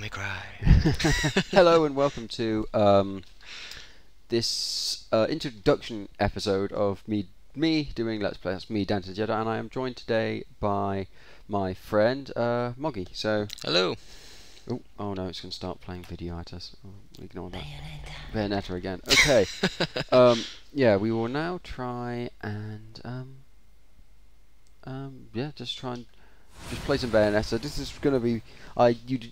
me cry. Hello and welcome to this introduction episode of me doing Let's Play. That's me, Dante the Jedi, and I am joined today by my friend Moggy. So Hello. Oh no, it's going to start playing video at us. Oh, ignore that. Bayonetta again. Okay. Yeah, we will now try and just play some Bayonetta. This is going to be.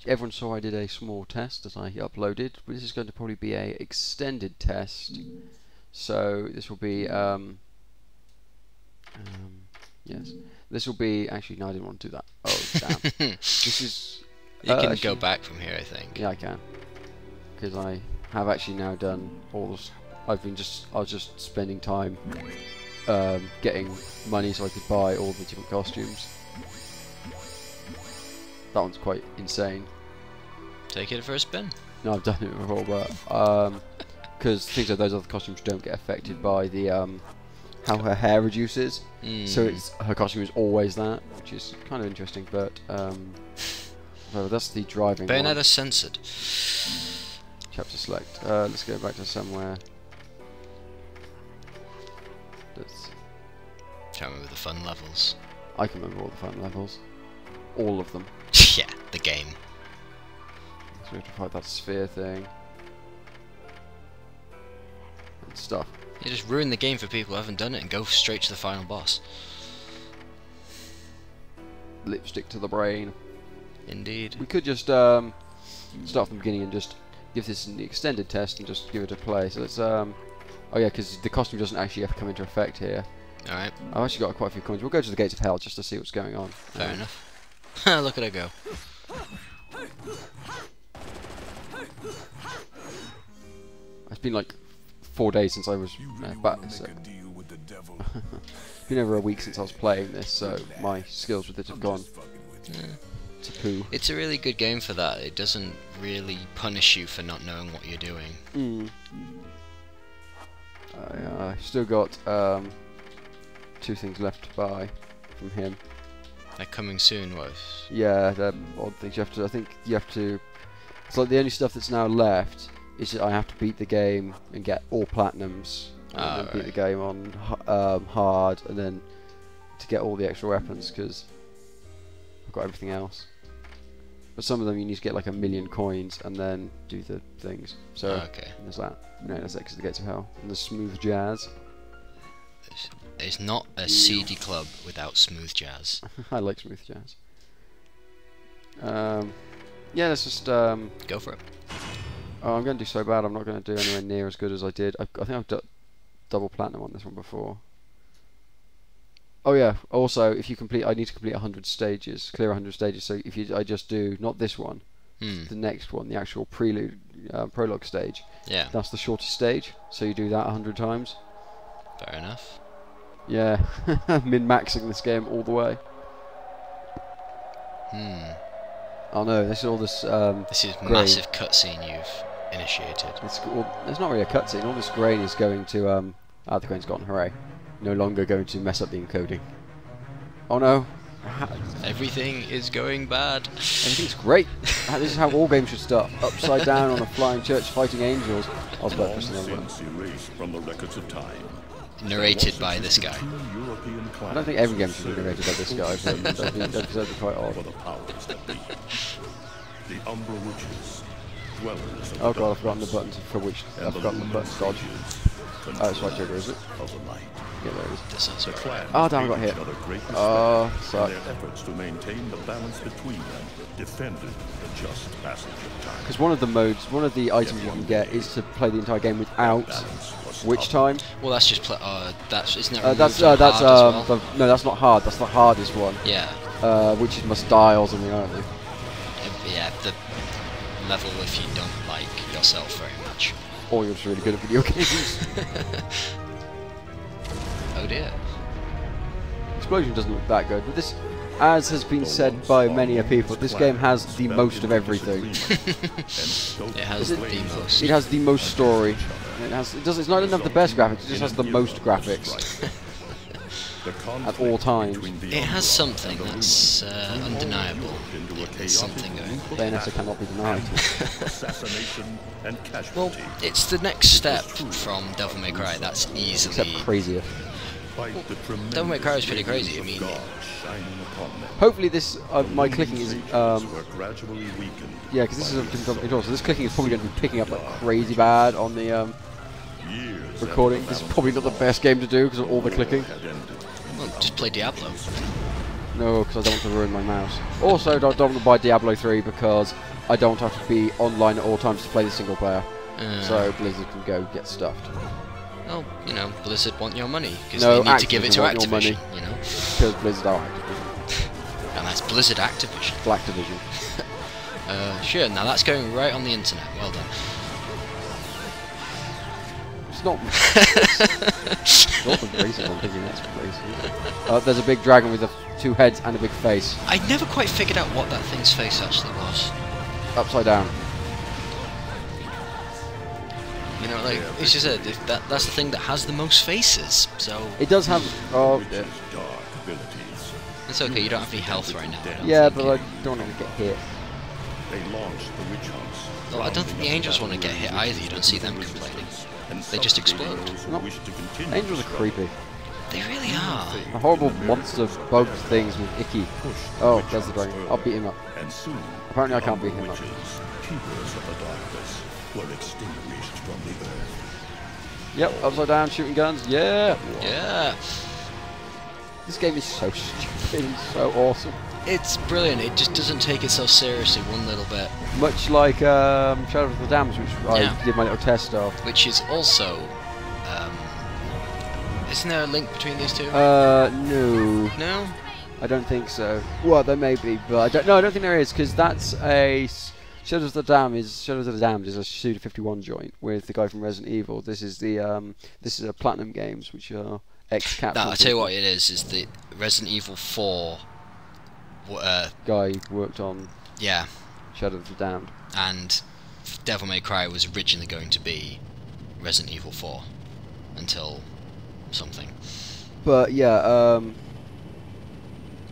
Everyone saw I did a small test that I uploaded, but this is going to probably be a extended test. So this will be yes, this will be actually no, I didn't want to do that. Oh damn! This is You can actually, go back from here, I think. yeah, I can, because I have actually now done all this. I was just spending time getting money so I could buy all the different costumes. That one's quite insane. Take it for a spin. No, I've done it before, but because things like those other costumes don't get affected by the how her hair reduces. So her costume is always that, which is kind of interesting. But so that's the driving. Bayonetta censored. Chapter select. Let's go back to somewhere. Can't remember the fun levels. I can remember all the fun levels, all of them. Yeah, the game. So we have to fight that sphere thing and stuff. You just ruin the game for people who haven't done it and go straight to the final boss. Lipstick to the brain. Indeed. We could just start from the beginning and just give this an extended test and just give it a play. So let's oh yeah, because the costume doesn't actually have to come into effect here. Alright. I've actually got quite a few coins. We'll go to the gates of hell just to see what's going on. Fair enough. Look at her go. It's been like 4 days since I was back. So. It's been over a week since I was playing this, so my skills with it have gone to poo. It's a really good game for that. It doesn't really punish you for not knowing what you're doing. I still got 2 things left to buy from him. They're coming soon, what? Yeah, they're odd things. You have to. I think you have to. It's like the only stuff that's now left is that I have to beat the game and get all platinums, and then beat the game on hard, and then to get all the extra weapons because I've got everything else. But some of them you need to get like 1,000,000 coins and then do the things. So okay. There's that. No, there's Exit the Gates of Hell and the smooth jazz. There's not a CD club without smooth jazz. I like smooth jazz. Yeah, let's just go for it. Oh, I'm going to do so bad. I'm not going to do anywhere near as good as I did. I think I've done double platinum on this one before. Oh yeah. Also, if you complete, I need to complete 100 stages, clear 100 stages. So if I just do not this one, the next one, the actual prelude, prologue stage. Yeah. That's the shortest stage. So you do that 100 times. Fair enough. Yeah, min-maxing this game all the way. Oh no, this is all this. This is massive cutscene you've initiated. There's not really a cutscene. All this grain is going to the grain's gone. Hooray! No longer going to mess up the encoding. Oh no! Everything is going bad. Everything's great. This is how all games should start. Upside down on a flying church fighting angels. I was about to press another one. From the records of time. Narrated by this guy. I don't think every game should be narrated by this guy, but that'd be quite odd. Oh god, I've forgotten the buttons for which. I've forgotten the buttons dodge. Oh, it's right trigger, is it? Yeah, there it is. Oh damn, I got hit. Oh, suck. Efforts to maintain the balance between them defended the just passage of time. Because one of the modes, one of the items you can get is to play the entire game without witch time. Well, that's just that's isn't it? No, that's not hard. That's the hardest one. Yeah. Witches must die or something, aren't they? Yeah, the level if you don't like yourself very much. Or you're just really good at video games. Oh dear. Explosion doesn't look that good, but this, as has been said by many people, this game has the most of everything. It has the most. It has the most story. It's not enough the best graphics. It just has the most graphics. at all times. It has something that's undeniable. There's something going on. Bayonetta cannot be denied. Assassination and Well, casualty. it's the next step from Devil May Cry. That's Except easily. crazier. Devil May Cry is pretty crazy. I mean, Hopefully this, my clicking is, were gradually weakened. yeah, because this is a different control, so this clicking is probably going to be picking up like crazy bad on the Years recording. This is probably not the best game to do because of all the clicking. had ended. well, just play Diablo. No, because I don't want to ruin my mouse. Also, don't want to buy Diablo 3 because I don't have to be online at all times to play the single player. So Blizzard can go get stuffed. Well, you know, Blizzard want your money because No, they need to give it to Activision want your money. Activision. You know, Because Blizzard are Activision. and that's Blizzard Activision. Black Division. Sure. Now that's going right on the internet. Well done. It's not. It's not the racist. I'm thinking that's racist. There's a big dragon with 2 heads and a big face. I never quite figured out what that thing's face actually was. Upside down. You know, like it's just said, if that's the thing that has the most faces. So It does have. Oh, yeah. Dark abilities. it's okay. You don't have any health right now. I don't Yeah, think. but I don't want to get hit. They launched the witch hunts. Well, I don't think the angels want to get hit either. You don't see them complaining. They just explode. No. Angels are creepy. They really are. A horrible monster bug things with icky. Oh, there's the dragon. I'll beat him up. And soon, Apparently I can't beat him up. witches, keepers of the darkness, were extinguished from the earth. Yep, upside down, shooting guns. Yeah! Yeah. This game is so stupid and so awesome. It's brilliant. It just doesn't take itself seriously one little bit. Much like Shadow of the Dams, which Yeah. I did my little test of. Which is also. Isn't there a link between these two? No. No? I don't think so. Well, there may be, but I don't. No, I don't think there is, because that's a Shadow of the Damned is a Suda 51 joint with the guy from Resident Evil. This is the this is a Platinum Games, which are ex-Capcom. No, I'll tell you what it is the Resident Evil 4. Guy worked on Yeah, Shadow of the Damned. and Devil May Cry was originally going to be Resident Evil 4 until something. But yeah, A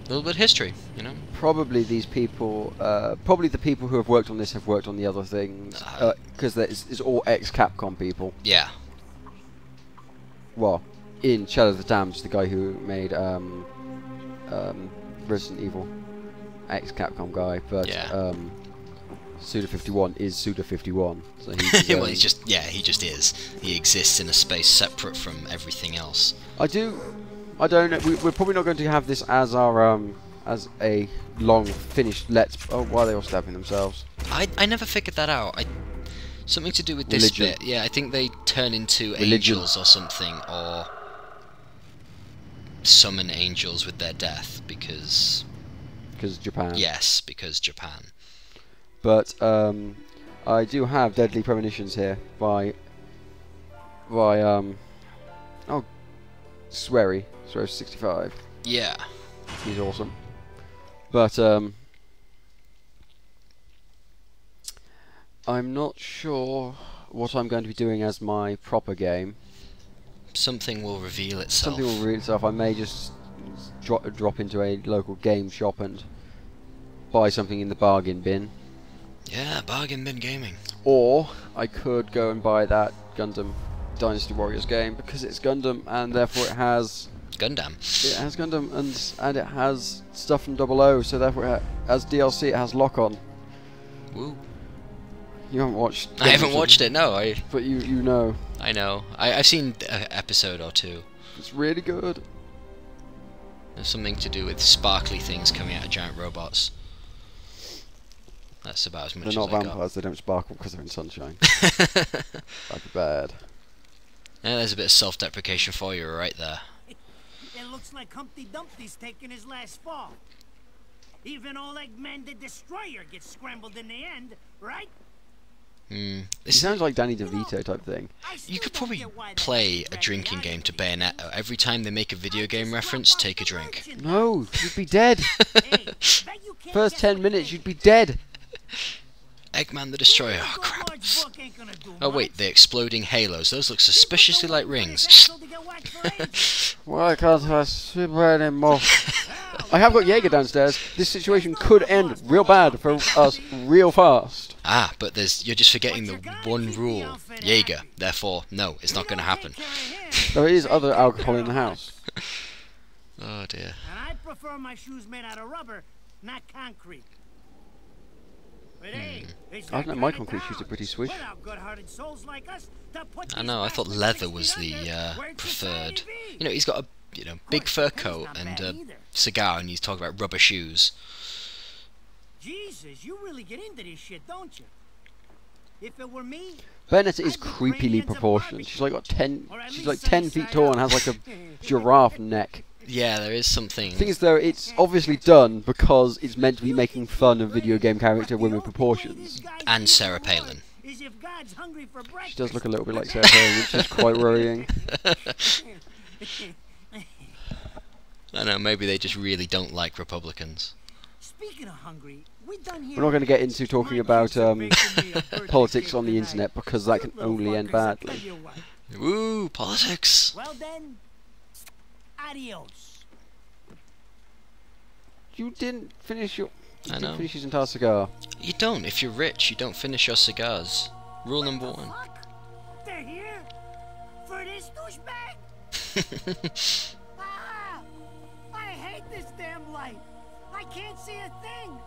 little bit of history, you know. probably these people, probably the people who have worked on this have worked on the other things, because it's all ex-Capcom people. Yeah. Well, in Shadow of the Damned, the guy who made Resident Evil, ex-Capcom guy, but Yeah. Suda 51 is Suda 51, so he's Well, he just is. He exists in a space separate from everything else. I don't know. We're probably not going to have this as our as a long finished let's. Oh, why are they all stabbing themselves? I never figured that out. Something to do with this Religion. bit. Yeah, I think they turn into Religion. angels or something, or summon angels with their death because. Because Japan. Yes, because Japan. But I do have Deadly Premonitions here by Swery 65. Yeah. He's awesome. But I'm not sure what I'm going to be doing as my proper game. Something will reveal itself. Something will reveal itself. I may just drop into a local game shop and buy something in the bargain bin. Yeah, bargain bin gaming. Or I could go and buy that Gundam Dynasty Warriors game because it's Gundam and therefore it has Gundam. Gundam and it has stuff from 00, so therefore as DLC it has Lock On. Woo. You haven't watched I haven't watched it, no. but you know. I know. I've seen an episode or two. It's really good. There's something to do with sparkly things coming out of giant robots. That's about as much They're as not I vampires, they don't sparkle because they're in sunshine. That'd be bad. Yeah, there's a bit of self-deprecation for you right there. It looks like Humpty Dumpty's taking his last fall. Even old Eggman the Destroyer gets scrambled in the end, right? It sounds like Danny DeVito type thing. You could probably play a drinking game to Bayonetta. Every time they make a video game reference, take a drink. No, you'd be dead. First 10 minutes, you'd be dead. Eggman the Destroyer. Oh, crap. Oh, wait, the exploding halos. Those look suspiciously like rings. back for ages. Why can't I swim anymore? I have got Jaeger downstairs. This situation could end real bad for us real fast. Ah, but you're just forgetting the one rule. Jaeger. Therefore, no, it's not going to happen. There is other alcohol in the house. Oh dear. And I prefer my shoes made out of rubber, not concrete. But hey, I don't know, my concrete shoes are pretty swish. I know, I thought leather was the preferred. You know, he's got a big fur coat and a cigar, and he's talking about rubber shoes. Jesus, you really get into this shit, don't you? If it were me, Bayonetta is creepily proportioned. She's like 10 feet tall and has like a giraffe neck. Yeah, there is something. The thing is though, it's obviously done because it's meant to be making fun of video game character women proportions. And Sarah Palin. She does look a little bit like Sarah Palin, which is quite worrying. I know, maybe they just really don't like Republicans. Speaking of hungry, we're not going to get into talking about politics on the internet because that can only end badly. Woo, politics! Well then, adios. You didn't finish your... I know. Finish his entire cigar. You don't. If you're rich, you don't finish your cigars. Rule number 1. They're here for this douchebag. I hate this damn light. I can't see a thing.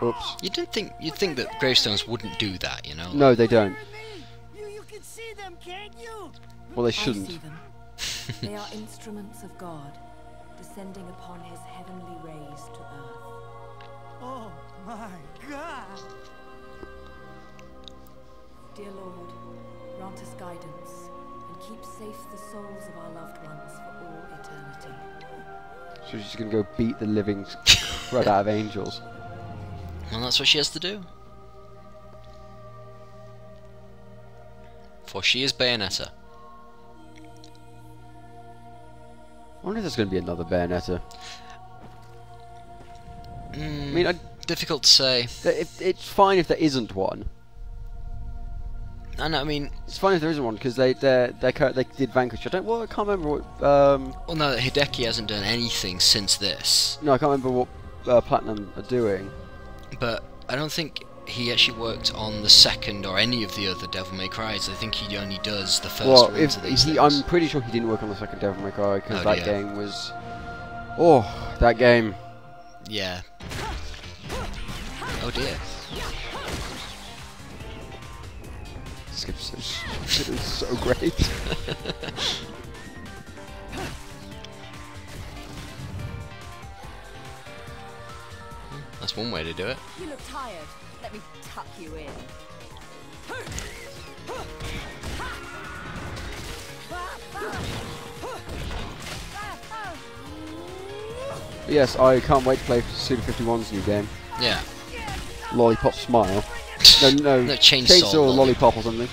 Oops. You'd think that gravestones wouldn't do that, you know? No, they don't. You can see them, can't you? Well, they shouldn't. I see them. They are instruments of God, descending upon his heavenly rays to earth. Oh my God! Dear Lord, grant us guidance and keep safe the souls of our loved ones for all eternity. So she's going to go beat the living crud out of angels. Well, that's what she has to do. For she is Bayonetta. I wonder if there's going to be another Bayonetta. I mean, difficult to say. It's fine if there isn't one. I know. I mean, it's fine if there isn't one because they did Vanquish. I can't remember what. Well, no, Hideki hasn't done anything since this. No, I can't remember what Platinum are doing. But I don't think he actually worked on the second or any of the other Devil May Cry's. I think he only does the first. Well, ones of these things. I'm pretty sure he didn't work on the second Devil May Cry because that dear. game was. Oh, that game. Yeah. Oh dear. This game's so great. That's one way to do it. You look tired. Let me tuck you in. Yes, I can't wait to play Suda 51's new game. Yeah. Lollipop Smile. No, Chainsaw Lollipop or something.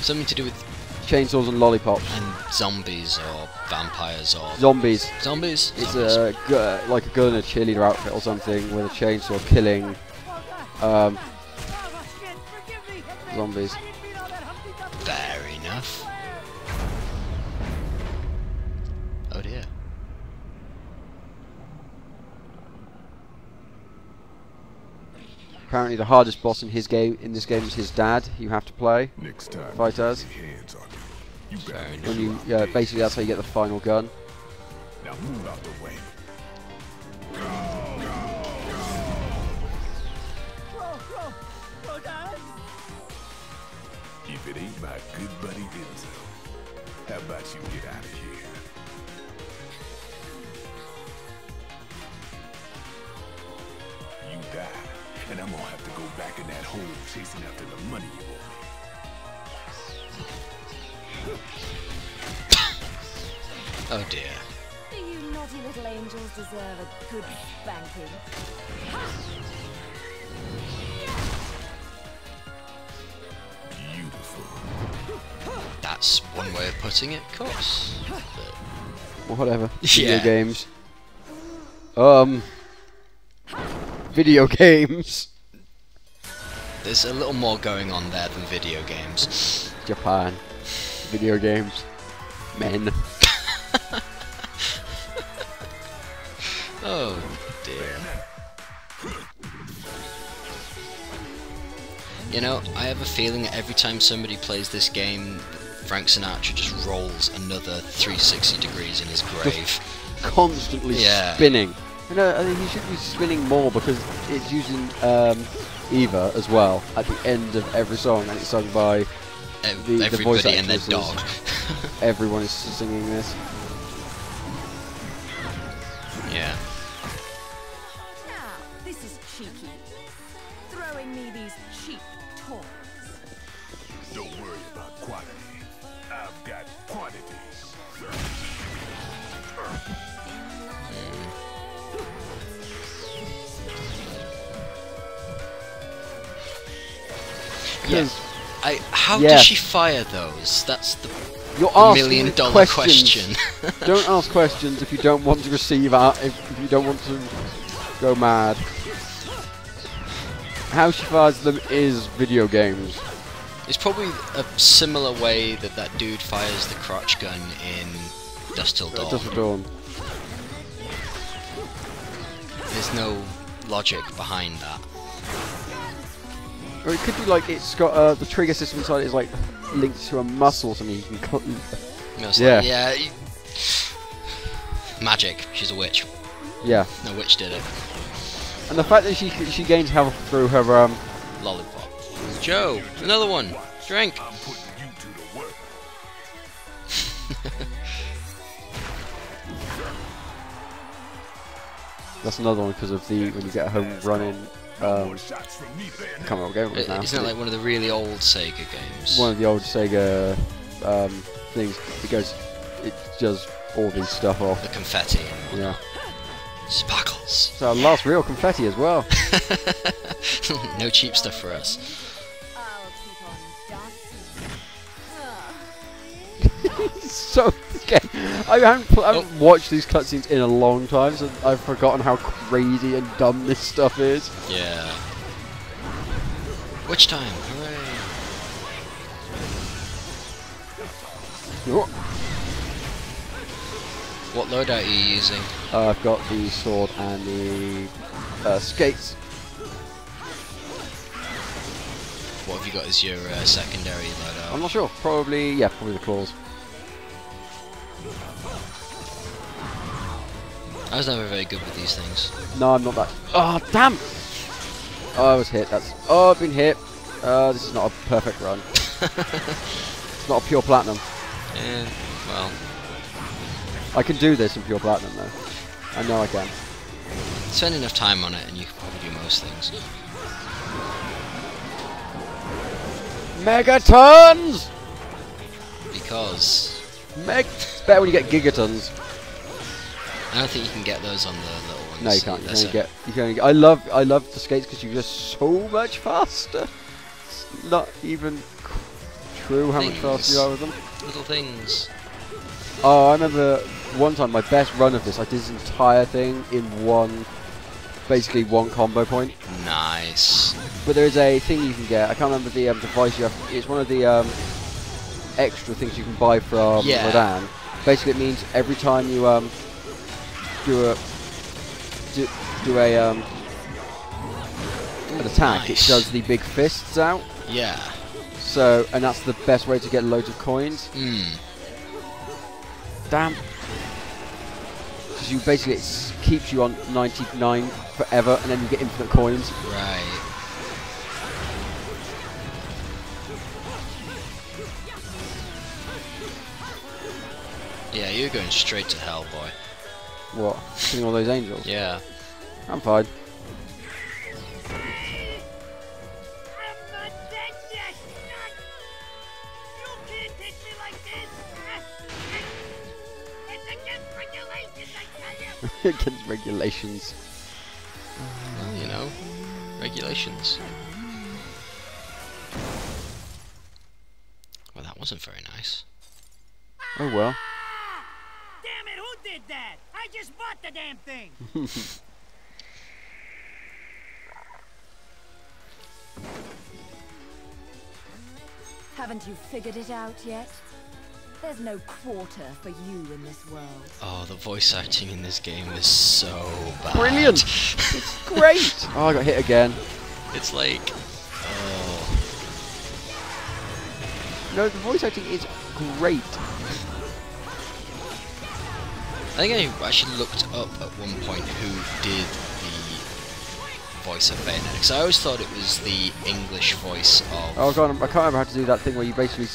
Something to do with chainsaws and lollipops. And zombies or vampires or... Zombies. Zombies? It's like a girl in a cheerleader outfit or something with a chainsaw killing zombies. Fair enough. Oh dear. Apparently the hardest boss in this game is his dad. You have to play. Next time, fight as. When you basically that's how you get the final gun. Now move out the way. If it ain't my good buddy Enzo, how about you get out of here? You die, and I'm gonna have to go back in that hole chasing after the money you owe me. Oh dear. Do you naughty little angels deserve a good spanking? Beautiful. That's one way of putting it, of course. Or whatever. Yeah. Video games. Video games. There's a little more going on there than video games. Japan. Video games. Men. Oh dear. You know, I have a feeling that every time somebody plays this game, Frank Sinatra just rolls another 360 degrees in his grave. Constantly spinning. You know, I think he should be spinning more because it's using Eva as well at the end of every song, and it's sung by the voice everybody and their actresses. dog. Everyone is singing this. Yeah. Now, this is cheeky. Throwing me these cheap toys. Don't worry about quality. I've got quantity. Yeah. How does she fire those? That's the You're asking million-dollar question. Don't ask questions if you don't want to receive out. If you don't want to go mad. How she fires them is video games. It's probably a similar way that that dude fires the crotch gun in Dusk Till Dawn. Dusk Till Dawn. There's no logic behind that. Or it could be like it's got the trigger system inside is like linked to a muscle or something. You can cut. Yeah. Magic. She's a witch. Yeah. No witch did it. And the fact that she gains health through her Lollipop. Joe, another one. Drink. I'm putting you two to work. That's another one because of the when you get a home run in. More shots from me, I can't remember what game it was now. Isn't it like one of the really old Sega games? One of the old Sega things. It does all these stuff off. The confetti. And Yeah. Sparkles. It's our last real confetti as well. No cheap stuff for us. I'll keep on dancing. So I haven't watched these cutscenes in a long time, so I've forgotten how crazy and dumb this stuff is. Yeah. Witch time! Hooray! Oh. What loadout are you using? I've got the sword and the skates. What have you got as your secondary loadout? I'm not sure. Probably the claws. I was never very good with these things. No, I'm not that. Oh, damn! Oh, I was hit. I've been hit. This is not a perfect run. It's not a pure platinum. Yeah, well. I can do this in pure platinum, though. I know I can. Spend enough time on it and you can probably do most things. Megatons! Because It's better when you get gigatons. I don't think you can get those on the little ones. No, you can't. You can only get. I love the skates because you're just so much faster. It's not even true how much faster you are with them. Little things. Oh, I remember one time my best run of this. I did this entire thing in basically one combo point. Nice. But there is a thing you can get. I can't remember the device you have. It's one of the extra things you can buy from Rodan. Basically, it means every time you do an attack, it does the big fists out. Yeah. So, and that's the best way to get loads of coins. Damn. Because you basically it keeps you on 99 forever, and then you get infinite coins. Right. Yeah, you're going straight to hell, boy. What? Killing all those angels? Yeah. I'm fine. I'm not dead yet! You can't hit me like this! It's against regulations, I tell you! Against regulations. Well, you know, regulations. Well, that wasn't very nice. Oh well. Damn it, who did that? I just bought the damn thing! Haven't you figured it out yet? There's no quarter for you in this world. Oh, the voice acting in this game is so bad. Brilliant! It's great! Oh, I got hit again. It's like... Oh. No, the voice acting is great. I think I actually looked up at one point who did the voice of Bayonetta, because I always thought it was the English voice of... Oh god, I can't remember how to do that thing where you basically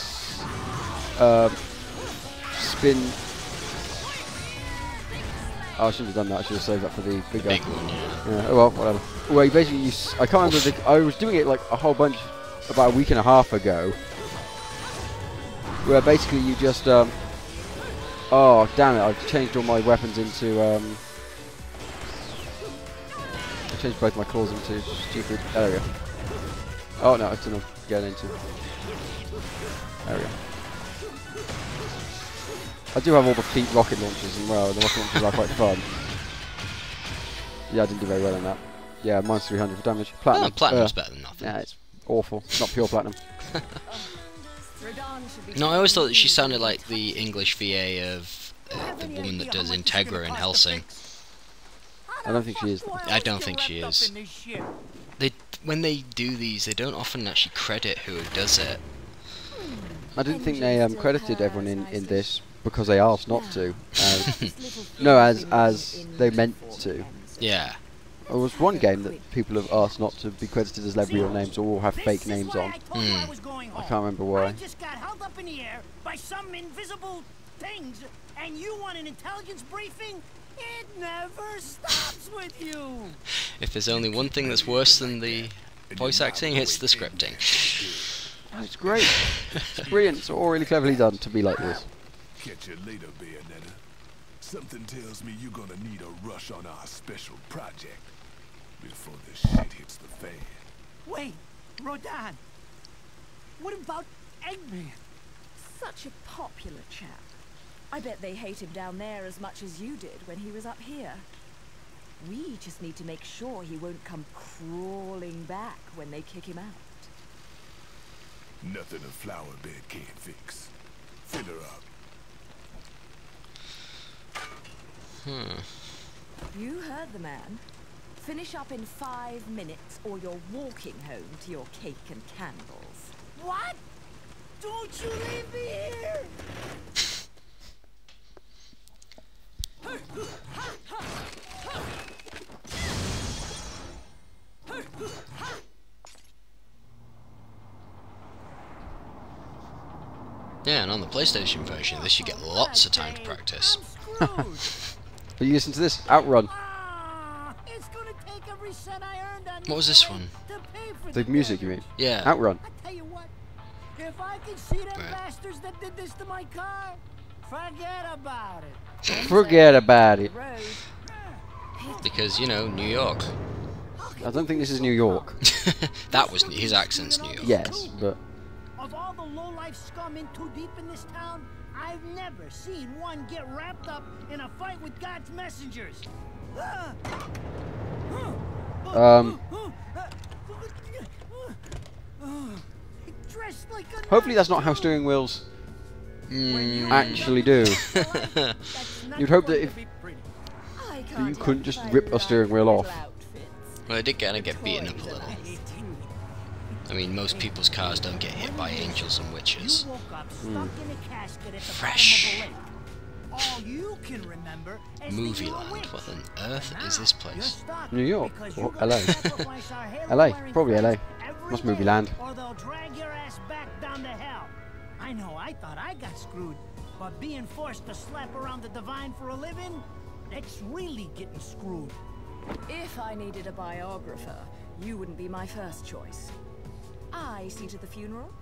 spin... Oh, I shouldn't have done that, I should have saved that for the big guy. Big one, yeah. Yeah, oh well, whatever. Well, you basically I can't remember, I was doing it like a whole bunch about a week and a half ago, where basically you just, oh, damn it, I've changed all my weapons into, I changed both my claws into stupid, there we go. Oh no, it's enough to get into. There we go. I do have all the feet rocket launchers as well, the rocket launchers are quite fun. Yeah, I didn't do very well on that. Yeah, minus 300 for damage. Platinum. Oh, platinum's better than nothing. Yeah, it's awful. It's not pure platinum. No, I always thought that she sounded like the English VA of the woman that does Integra in Helsing. I don't think she is. I don't think she is. When they do these, they don't often actually credit who does it. I didn't think they credited everyone in this because they asked not to. No, as they meant to. Yeah. There was one game that people have asked not to be credited as their real names or all have fake names on. I can't remember why. I just got held up in the air by some invisible things, and you want an intelligence briefing? It never stops with you. If there's only one thing that's worse than the voice acting, it's the scripting. Oh, it's great. It's brilliant. It's all really cleverly done to be like this. Catch you later, Bayonetta. Something tells me you're gonna need a rush on our special project before the shit hits the fan. Wait, Rodan. What about Eggman? Such a popular chap. I bet they hate him down there as much as you did when he was up here. We just need to make sure he won't come crawling back when they kick him out. Nothing a flower bed can't fix. Fill her up. You heard the man. Finish up in 5 minutes or you're walking home to your cake and candles. What? Don't you leave me here! Yeah, and on the PlayStation version of this you get lots of time to practice. But you listen to this, Outrun. It's gonna take every cent I earned on What was this one? to pay for The music, you mean? Yeah. Outrun. I tell you what, if I could see them bastards that did this to my car, forget about it. Forget about it. Road. Because, you know, New York. I don't think this is New York. That was his accent's New York. Yes, but Of all the low-life scum in too deep in this town, I've never seen one get wrapped up in a fight with God's messengers. Dressed like a hopefully that's not how steering wheels actually do. You'd hope that if you couldn't just rip a steering wheel off. Well, it did kind of get beaten up a little. I mean, most people's cars don't get hit by angels and witches. Fresh. All you can remember is Movie land. What on earth is this place? New York or LA? LA, probably LA. Must movie land. Or they'll drag your ass back down to hell. I know, I thought I got screwed, but being forced to slap around the divine for a living, that's really getting screwed. If I needed a biographer, you wouldn't be my first choice. I see to the funeral.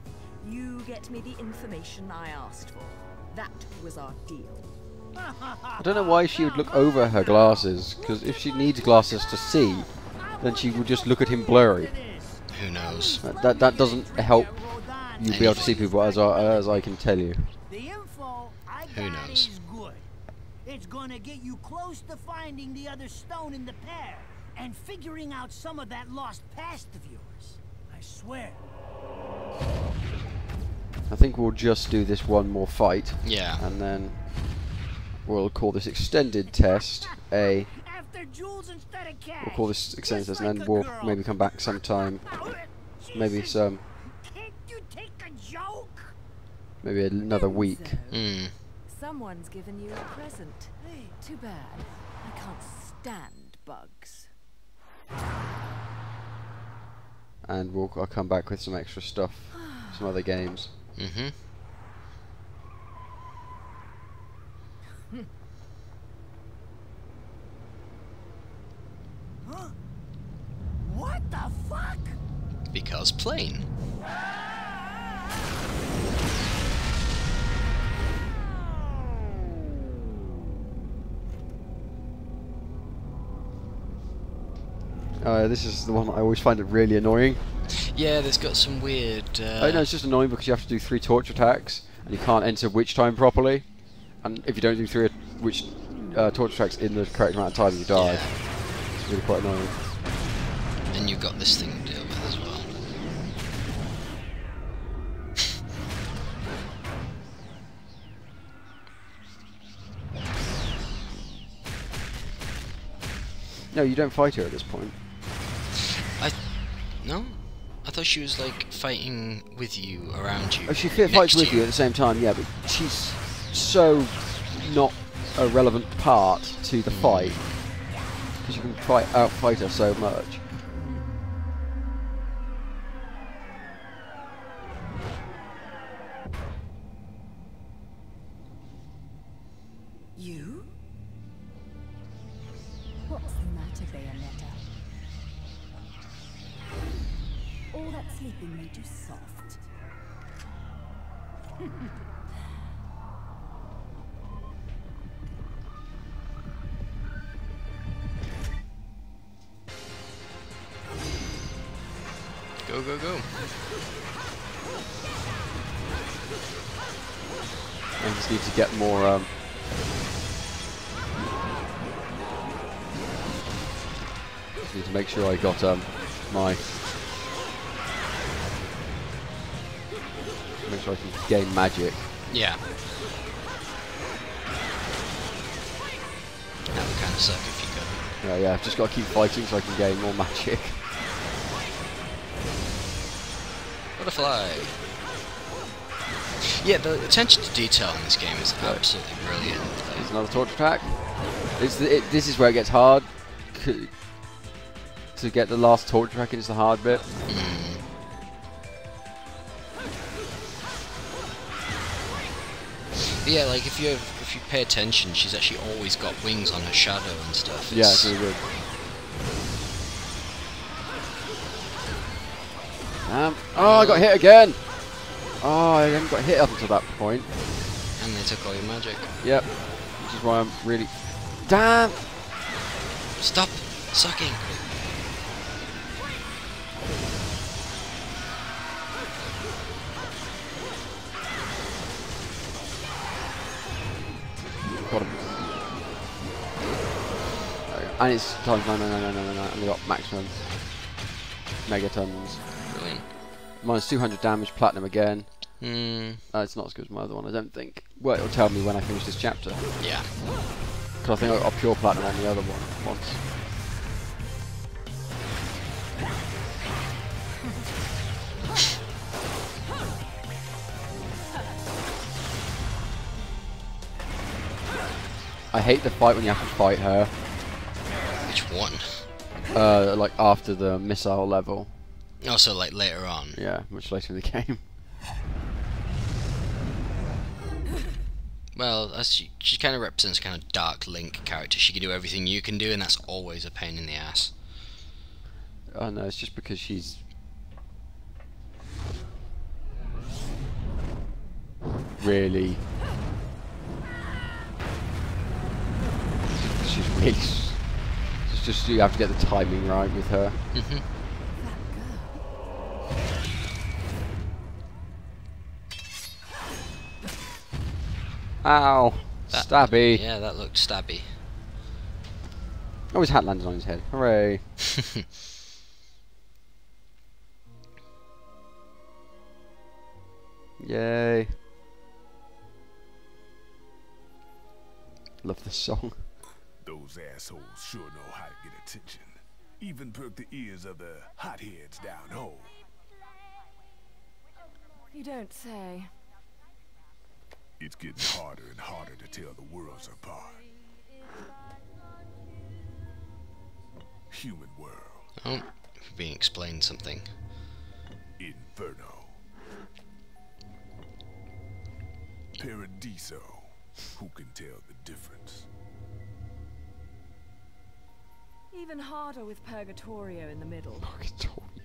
You get me the information I asked for. That was our deal. I don't know why she would look over her glasses, because if she needs glasses to see, then she would just look at him blurry. Who knows? That doesn't help you be able to see people, as I can tell you. The info I Who got knows? is good. It's gonna get you close to finding the other stone in the pair and figuring out some of that lost past of yours. I swear. I think we'll just do this one more fight. Yeah. And then we'll call this extended test a... After jewels instead of cash. We'll call this extended Just test, and like then a we'll girl. maybe come back sometime. Maybe Jesus, some... Can't you take a joke? Maybe another week. Hmm. Someone's given you a present. Too bad. I can't stand bugs. And I'll come back with some extra stuff. Some other games. Mm-hmm. Huh? What the fuck? Because plane. This is the one I always find it really annoying. Yeah, there's got some weird... Oh no, it's just annoying because you have to do 3 torch attacks, and you can't enter witch time properly. And if you don't do 3 witch torch attacks in the correct amount of time, you die. Yeah. It's really quite annoying. And you've got this thing to deal with as well. No, you don't fight her at this point. No? I thought she was like fighting with you, around you. Oh, she fights next with to you at the same time, yeah, but she's so not a relevant part to the fight because you can outfight her so much. You? What's the matter, Bayonetta? All that sleeping made you soft. Go, go, go. I just need to get more. Just need to make sure I got my. Make sure I can gain magic. Yeah. That would kind of suck if you couldn't. Yeah, I've just got to keep fighting so I can gain more magic. Butterfly. Yeah, the attention to detail in this game is absolutely brilliant. There's another torch attack. This is where it gets hard. To get the last torch attack is the hard bit. But yeah, like if you pay attention, she's actually always got wings on her shadow and stuff. Yeah, it's really good. Oh, I got hit again! Oh, I haven't got hit up until that point. And they took all your magic. Yep. Which is why I'm really... Damn! Stop sucking! Got him. And it's times 9, and we got maximum megatons. Brilliant. Minus 200 damage, platinum again. Hmm. It's not as good as my other one, I don't think. Well, it'll tell me when I finish this chapter. Yeah. Because I think I got pure platinum on the other one once. I hate the fight when you have to fight her. Which one? Like after the missile level. Also, like later on. Yeah, much later in the game. Well, she kind of represents a kind of dark Link character. She can do everything you can do, and that's always a pain in the ass. Oh no, it's just because she's really... She's really... It's just you have to get the timing right with her. Mm-hmm. Ow! Stabby! Yeah, that looked stabby. Oh, his hat landed on his head. Hooray! Yay. Love this song. Those assholes sure know how to get attention. Even perk the ears of the hotheads down home. You don't say. It's getting harder and harder to tell the worlds apart. Human world. Oh, being explained something. Inferno. Paradiso. Who can tell the difference? Even harder with Purgatorio in the middle.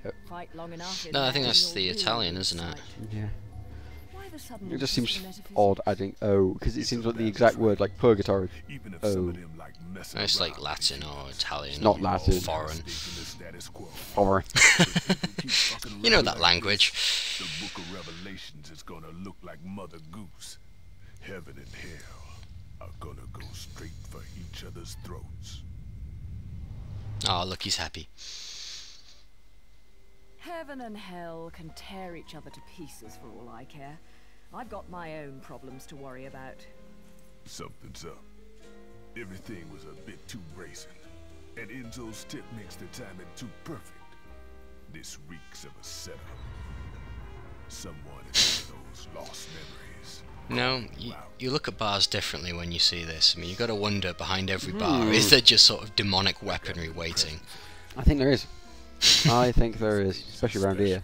Yep. Fight long enough. No, I think that's the Italian, isn't it? Yeah. Why the sudden It just seems metaphysics? odd adding O, because it seems like the exact word, like purgatory. Even if Oh. some of them like messing It's like around, Latin or Italian. Not or Latin. Foreign. stay in the status quo. Or You know that language. The Book of Revelations is gonna look like Mother Goose. Heaven and hell are gonna go straight for each other's throats. Oh, look, he's happy. Heaven and hell can tear each other to pieces for all I care. I've got my own problems to worry about. Something's up. Everything was a bit too bracing, and Enzo's tip makes the timing too perfect. This reeks of a setup. Someone has those lost memories. No, you look at bars differently when you see this. I mean, you've got to wonder behind every bar, is there just sort of demonic weaponry waiting? I think there is. I think there is, especially around here.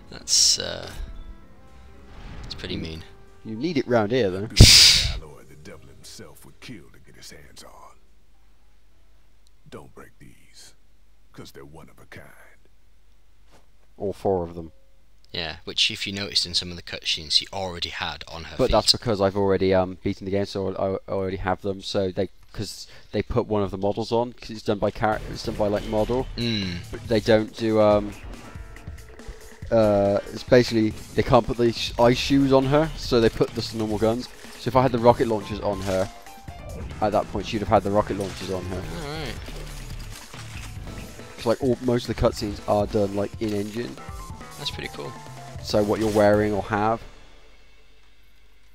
That's pretty mean. You need it round here, though. Alloy the devil himself would kill to get his hands on. Don't break these, because they're one of a kind. All four of them. Yeah, which if you noticed in some of the cutscenes, he already had on her But feet. that's because I've already beaten the game, so I already have them. So because they put one of the models on, because it's done by it's done by like model. But they don't do it's basically they can't put the ice shoes on her, so they put just the normal guns. So if I had the rocket launchers on her, at that point she'd have had the rocket launchers on her. Alright. So like most of the cutscenes are done like in engine. That's pretty cool. So what you're wearing or have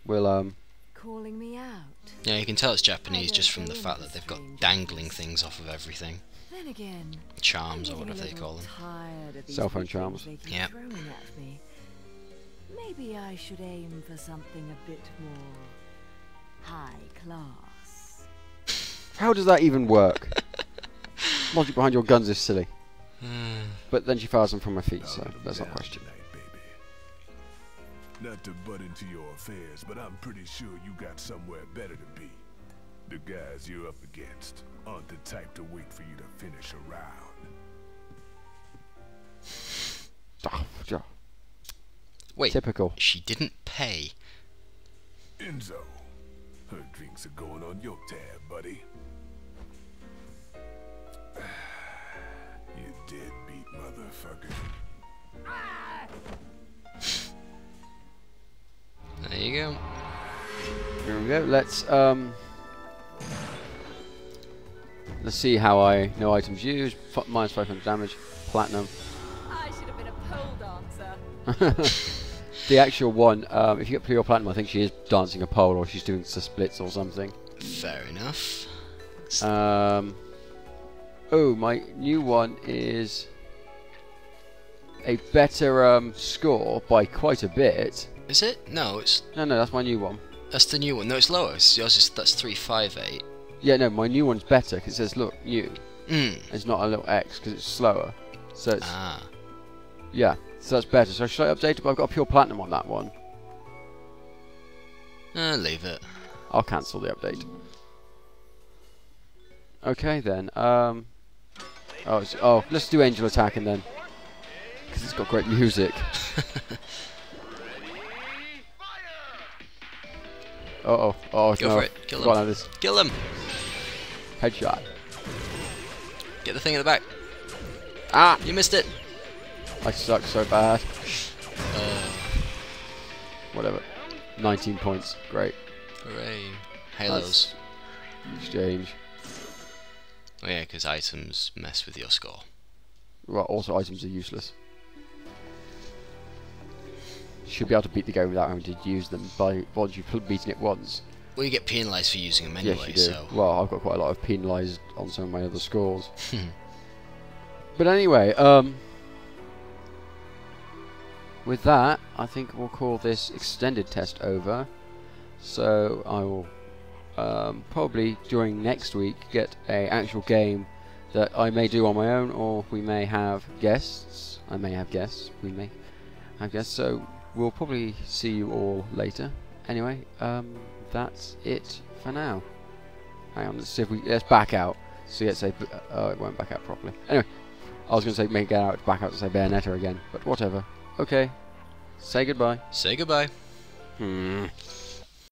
will Calling me out. Yeah, you can tell it's Japanese just from the fact that they've got dangling things off of everything. Then again, Charms I'm or getting whatever a they little call them. tired of these Cell phone big charms. things they keep Yep. throwing at me. Maybe I should aim for something a bit more high class. how does that even work? Logic behind your guns is silly. But then she fires them from her feet, so that's not a question. Tonight, baby. Not to butt into your affairs, but I'm pretty sure you got somewhere better to be. The guys you're up against aren't the type to wait for you to finish a round. Wait, Typical. she didn't pay. Enzo, her drinks are going on your tab, buddy. You deadbeat motherfucker. There you go. Here we go. Let's see how I know items used. Minus 500 damage. Platinum. I should have been a pole dancer. The actual one, if you get pure platinum, I think she is dancing a pole or she's doing some splits or something. Fair enough. Oh, my new one is a better score by quite a bit. Is it? No, it's No, that's my new one. that's the new one. No, it's lower. Yours is that's 358. Yeah, no, my new one's better because it says, look, new. Hmm. It's not a little X because it's slower. So it's, Ah. yeah, so that's better. So should I update it? But I've got a pure platinum on that one. Leave it. I'll cancel the update. Okay then. Let's do Angel Attacking then, because it's got great music. Oh Go no! for it. Kill Forgot him. how this Kill him. headshot. Get the thing in the back. Ah! You missed it. I suck so bad. Uh, Whatever. 19 points. Great. hooray. Halos. Exchange. Oh yeah, because items mess with your score. Right. Also, items are useless. should be able to beat the game without having to use them by once you've beaten it once. Well, you get penalised for using them anyway, Yes, you do. so... Well, I've got quite a lot of penalised on some of my other scores. But anyway, with that, I think we'll call this extended test over. So I will probably during next week get a actual game that I may do on my own, or we may have guests. I may have guests. We may have guests. So we'll probably see you all later. Anyway, that's it for now. Hang on, let's see if let's back out. So let's say, oh, it won't back out properly. Anyway, I was going to say make it out, back out to say Bayonetta again, but whatever. Okay, say goodbye. Say goodbye.